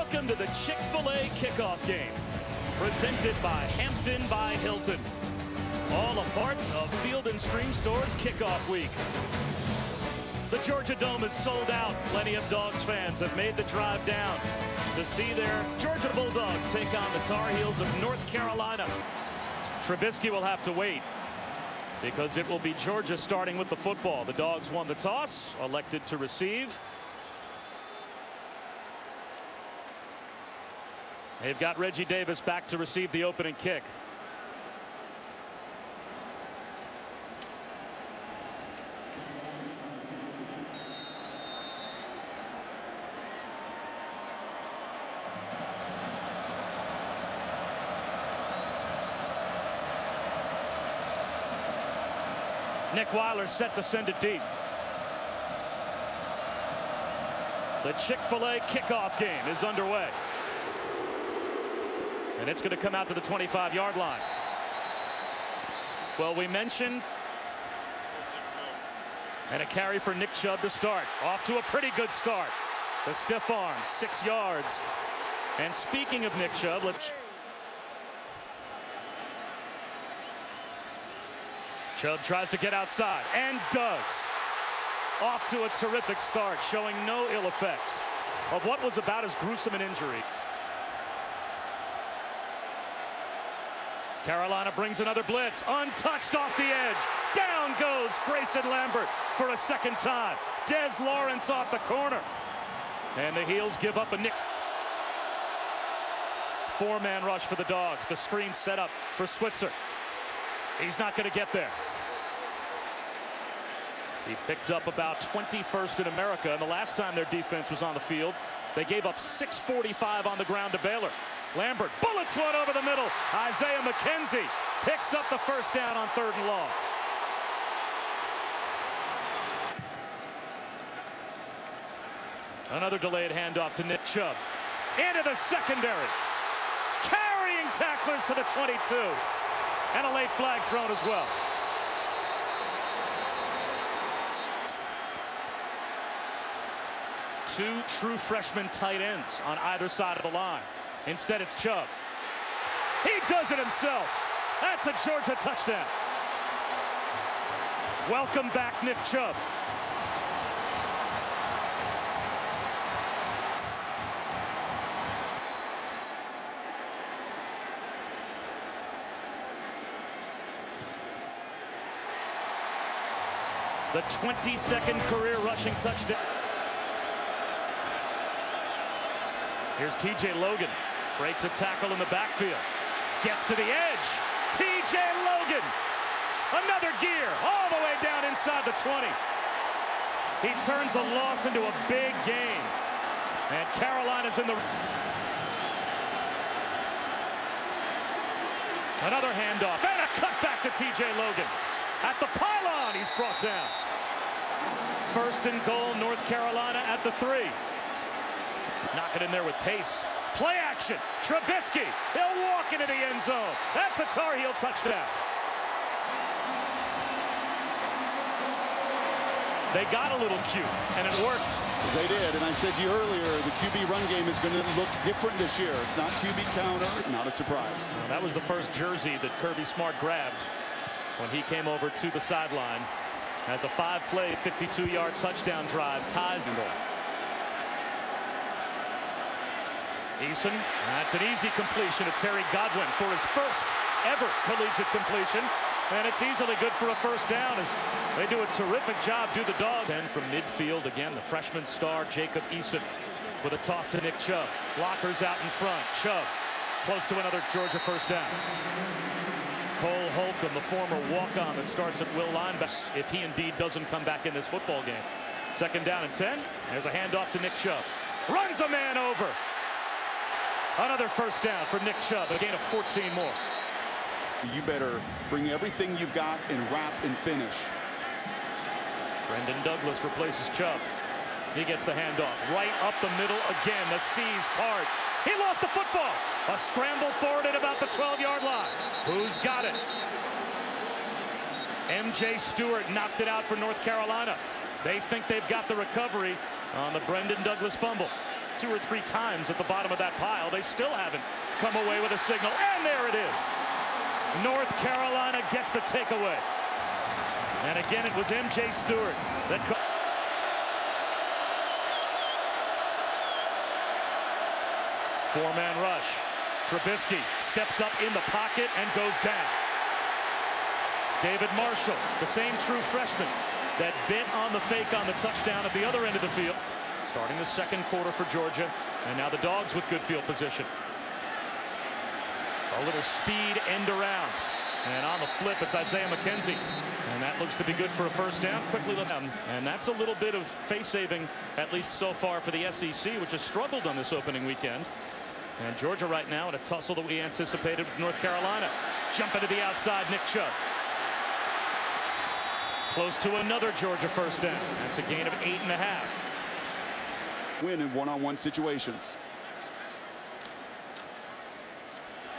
Welcome to the Chick-fil-A kickoff game, presented by Hampton by Hilton. All a part of Field & Stream Store's kickoff week. The Georgia Dome is sold out. Plenty of Dogs fans have made the drive down to see their Georgia Bulldogs take on the Tar Heels of North Carolina. Trubisky will have to wait because it will be Georgia starting with the football. The Dogs won the toss, elected to receive. They've got Reggie Davis back to receive the opening kick. Nick Weiler set to send it deep. The Chick-fil-A kickoff game is underway. And it's going to come out to the 25-yard line. Well, we mentioned. And a carry for Nick Chubb to start. Off to a pretty good start. The stiff arm, 6 yards. And speaking of Nick Chubb, let's. Chubb tries to get outside and does. Off to a terrific start, showing no ill effects of what was about as gruesome an injury. Carolina brings another blitz, untouched off the edge. Down goes Grayson Lambert for a second time. Des Lawrence off the corner. And the Heels give up a nick. 4-man rush for the Dogs. The screen set up for Switzer. He's not going to get there. He picked up about 21st in America, and the last time their defense was on the field, they gave up 645 on the ground to Baylor. Lambert bullets one over the middle. Isaiah McKenzie picks up the first down on 3rd and long. Another delayed handoff to Nick Chubb. Into the secondary. Carrying tacklers to the 22. And a late flag thrown as well. Two true freshman tight ends on either side of the line. Instead, it's Chubb. He does it himself. That's a Georgia touchdown. Welcome back, Nick Chubb. The 22nd career rushing touchdown. Here's TJ Logan. Breaks a tackle in the backfield. Gets to the edge. TJ Logan. Another gear all the way down inside the 20. He turns a loss into a big gain. And Carolina's in the. Another handoff. And a cutback to TJ Logan. At the pylon, he's brought down. 1st and goal, North Carolina at the 3. Knock it in there with pace. Play action. Trubisky. He'll walk into the end zone. That's a Tar Heel touchdown. They got a little cute, and it worked. They did, and I said to you earlier, the QB run game is going to look different this year. It's not QB counter, not a surprise. Well, that was the first jersey that Kirby Smart grabbed when he came over to the sideline. As a 5-play, 52-yard touchdown drive ties the ball. Eason, that's an easy completion to Terry Godwin for his first ever collegiate completion. And it's easily good for a first down as they do a terrific job, do the Dogs. And from midfield, again, the freshman star, Jacob Eason, with a toss to Nick Chubb. Blockers out in front. Chubb close to another Georgia first down. Cole Holcomb, the former walk-on that starts at Will linebacker, if he indeed doesn't come back in this football game. 2nd down and 10. There's a handoff to Nick Chubb. Runs a man over. Another first down for Nick Chubb, a gain of 14 more. You better bring everything you've got and wrap and finish. Brendan Douglas replaces Chubb. He gets the handoff right up the middle again. The C's part. He lost the football. A scramble forward at about the 12-yard line. Who's got it? MJ Stewart knocked it out for North Carolina. They think they've got the recovery on the Brendan Douglas fumble. 2 or 3 times at the bottom of that pile. They still haven't come away with a signal. And there it is. North Carolina gets the takeaway. And again, it was M.J. Stewart that... Four-man rush. Trubisky steps up in the pocket and goes down. David Marshall, the same true freshman that bit on the fake on the touchdown at the other end of the field. Starting the second quarter for Georgia, and now the Dogs with good field position. A little speed end around, and on the flip, it's Isaiah McKenzie, and that looks to be good for a first down. Quickly look down, and that's a little bit of face saving, at least so far for the SEC, which has struggled on this opening weekend. And Georgia right now in a tussle that we anticipated with North Carolina. Jumping to the outside, Nick Chubb. Close to another Georgia first down. That's a gain of 8.5. Win in one-on-one situations.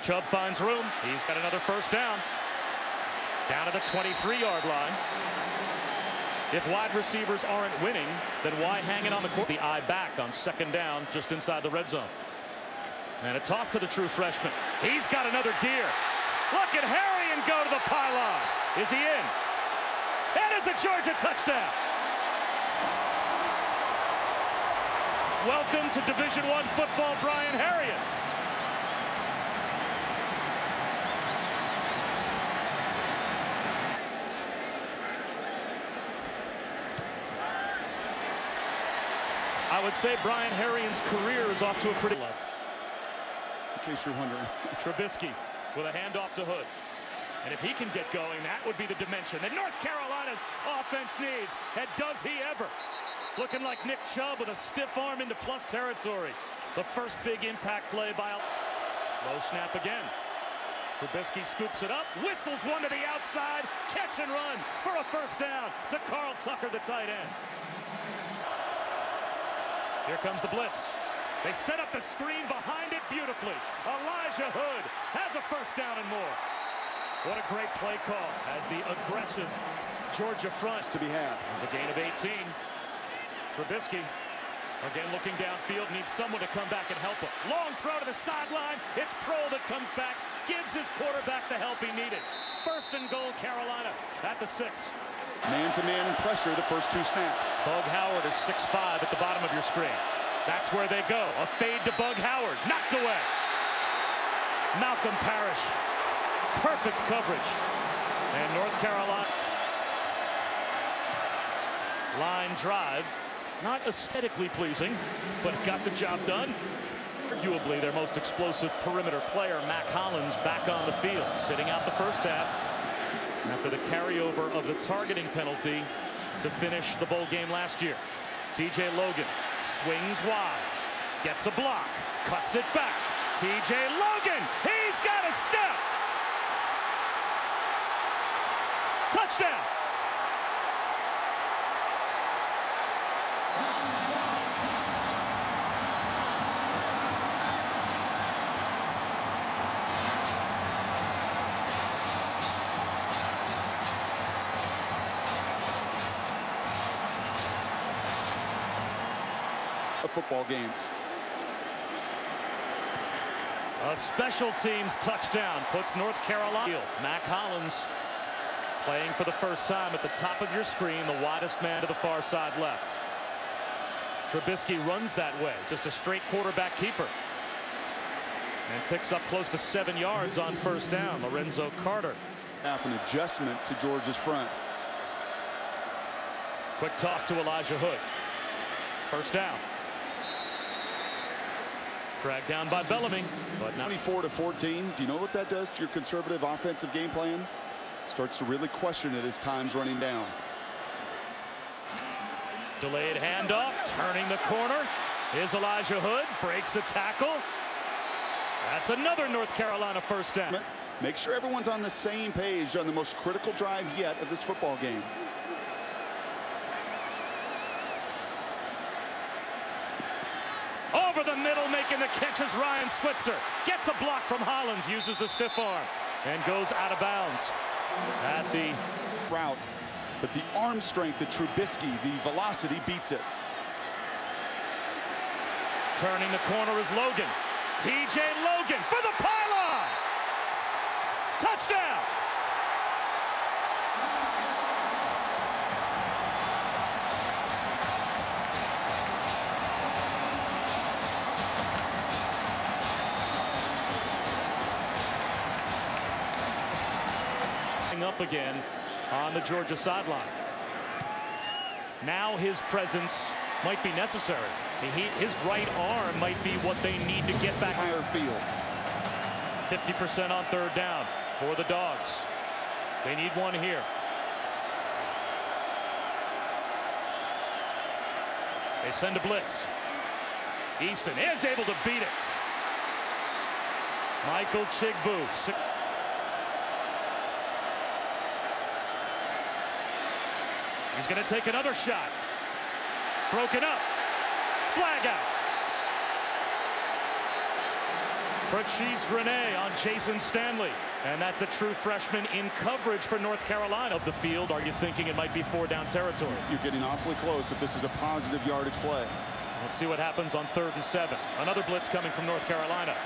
Chubb finds room. He's got another first down. Down to the 23-yard line. If wide receivers aren't winning, then why hang it on the court? The eye back on second down just inside the red zone. And a toss to the true freshman. He's got another gear. Look at Harrion go to the pylon. Is he in? It is a Georgia touchdown. Welcome to Division I football, Brian Harrion. I would say Brian Harrion's career is off to a pretty low. In case you're wondering. Trubisky with a handoff to Hood. And if he can get going, that would be the dimension that North Carolina's offense needs. And does he ever? Looking like Nick Chubb with a stiff arm into plus territory. The first big impact play by a low snap again. Trubisky scoops it up, whistles one to the outside, catch and run for a first down to Carl Tucker, the tight end. Here comes the blitz. They set up the screen behind it beautifully. Elijah Hood has a first down and more. What a great play call as the aggressive Georgia front to be had. There's a gain of 18. Trubisky again looking downfield, needs someone to come back and help him. Long throw to the sideline. It's Prohl that comes back, gives his quarterback the help he needed. First and goal, Carolina at the 6. Man-to-man pressure the first 2 snaps. Bug Howard is 6'5" at the bottom of your screen. That's where they go. A fade to Bug Howard. Knocked away. Malcolm Parrish. Perfect coverage. And North Carolina. Line drive. Not aesthetically pleasing, but got the job done. Arguably their most explosive perimeter player, Mack Hollins, back on the field. Sitting out the first half after the carryover of the targeting penalty to finish the bowl game last year. TJ Logan swings wide, gets a block, cuts it back. TJ Logan, he's got a step. Touchdown. Of football games. A special teams touchdown puts North Carolina. Mack Hollins playing for the first time at the top of your screen, the widest man to the far side left. Trubisky runs that way, just a straight quarterback keeper. And picks up close to 7 yards on first down. Lorenzo Carter. Half an adjustment to Georgia's front. Quick toss to Elijah Hood. First down. Dragged down by Bellamy, but now 24-14. Do you know what that does to your conservative offensive game plan? Starts to really question it as time's running down. Delayed handoff, turning the corner. Is Elijah Hood, breaks a tackle. That's another North Carolina first down. Make sure everyone's on the same page on the most critical drive yet of this football game. Over the middle, making the catch is Ryan Switzer. Gets a block from Hollins, uses the stiff arm, and goes out of bounds at the route. But the arm strength of Trubisky, the velocity beats it. Turning the corner is Logan. TJ Logan for the pylon. Touchdown. Up again on the Georgia sideline. Now his presence might be necessary. His right arm might be what they need to get back. Higher field. 50% on third down for the Dogs. They need one here. They send a blitz. Eason is able to beat it. Michael Chigbu. He's going to take another shot. Broken up. Flag out. Patrice Rene on Jason Stanley. And that's a true freshman in coverage for North Carolina. Of the field, are you thinking it might be 4-down territory? You're getting awfully close if this is a positive yardage play. Let's see what happens on 3rd and 7. Another blitz coming from North Carolina.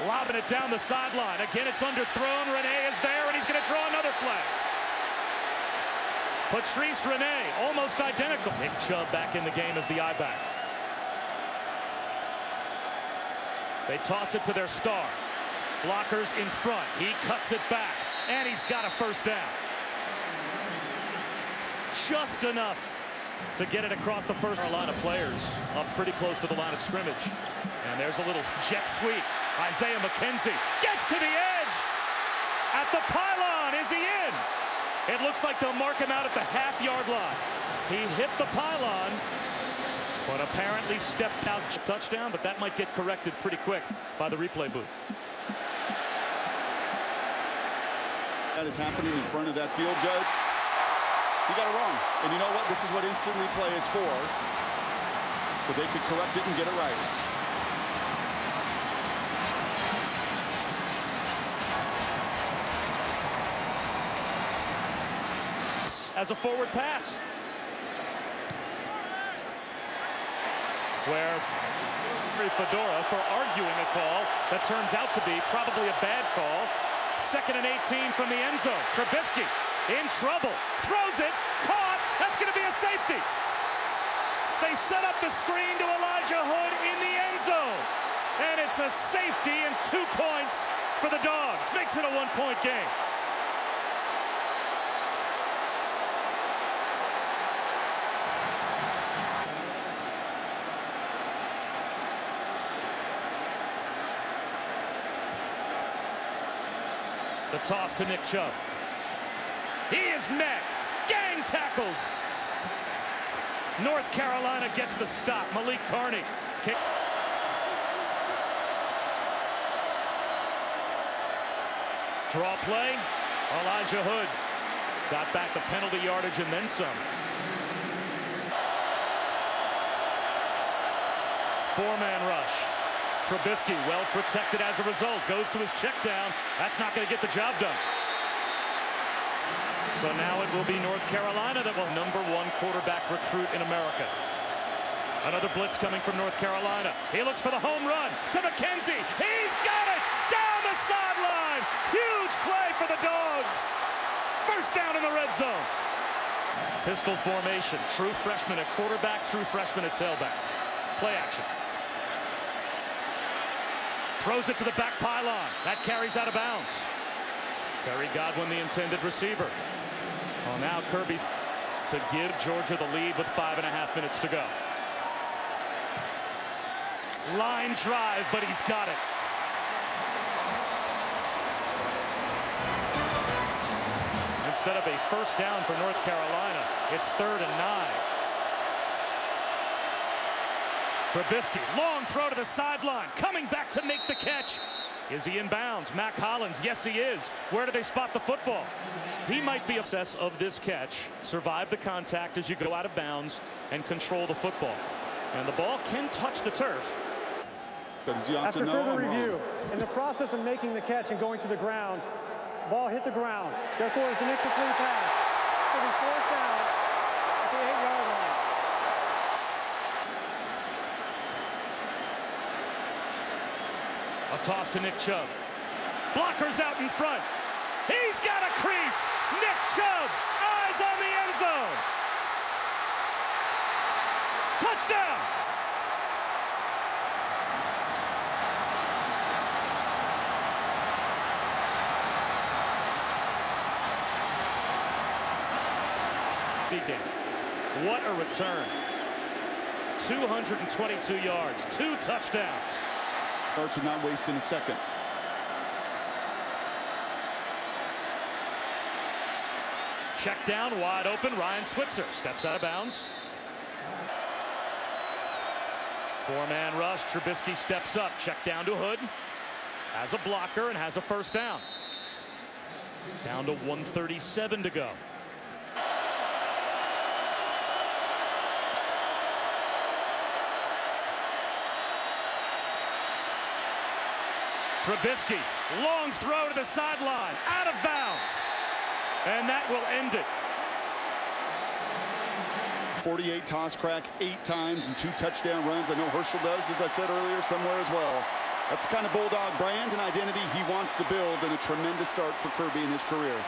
Lobbing it down the sideline. Again, it's underthrown. Rene is there, and he's going to draw another flag. Patrice Rene, almost identical. Nick Chubb back in the game as the I-back. They toss it to their star. Blockers in front. He cuts it back, and he's got a first down. Just enough to get it across the first. A lot of players up pretty close to the line of scrimmage. And there's a little jet sweep. Isaiah McKenzie gets to the edge. At the pylon, is he in? It looks like they'll mark him out at the half-yard line. He hit the pylon, but apparently stepped out. Touchdown, but that might get corrected pretty quick by the replay booth. That is happening in front of that field judge. He got it wrong. And you know what? This is what instant replay is for. So they could correct it and get it right. As a forward pass, where Fedora for arguing a call that turns out to be probably a bad call. 2nd and 18 from the end zone. Trubisky in trouble, throws it, caught. That's going to be a safety. They set up the screen to Elijah Hood in the end zone, and it's a safety and 2 points for the Dogs. Makes it a 1-point game. The toss to Nick Chubb. He is met. Gang tackled. North Carolina gets the stop. Malik Carney. Kick. Draw play. Elijah Hood got back the penalty yardage and then some. 4-man rush. Trubisky well protected as a result. Goes to his check down. That's not going to get the job done. So now it will be North Carolina that will #1 quarterback recruit in America. Another blitz coming from North Carolina. He looks for the home run to McKenzie. He's got it down the sideline. Huge play for the Dogs. First down in the red zone. Pistol formation. True freshman at quarterback, true freshman at tailback. Play action. Throws it to the back pylon. That carries out of bounds. Terry Godwin, the intended receiver. Well, now Kirby to give Georgia the lead with 5.5 minutes to go. Line drive, but he's got it. Instead of a first down for North Carolina, it's 3rd and 9. Trubisky, long throw to the sideline, coming back to make the catch. Is he in bounds? Mac Hollins, yes he is. Where do they spot the football? He might be obsessed of this catch. Survive the contact as you go out of bounds and control the football. And the ball can touch the turf. But as you have After to know, further review, in the process of making the catch and going to the ground, ball hit the ground. Therefore, it's an incomplete pass. It'll be 4th down at the 8-yard line. A toss to Nick Chubb. Blockers out in front. He's got a crease. Nick Chubb, eyes on the end zone. Touchdown. What a return. 222 yards, 2 touchdowns. Starts with not wasting a second. Check down, wide open. Ryan Switzer steps out of bounds. 4-man rush. Trubisky steps up. Check down to Hood. Has a blocker and has a first down. Down to 1:37 to go. Trubisky, long throw to the sideline, out of bounds. And that will end it. 48 toss crack 8 times and 2 touchdown runs. I know Herschel does, as I said earlier, somewhere as well. That's the kind of Bulldog brand and identity he wants to build, and a tremendous start for Kirby in his career.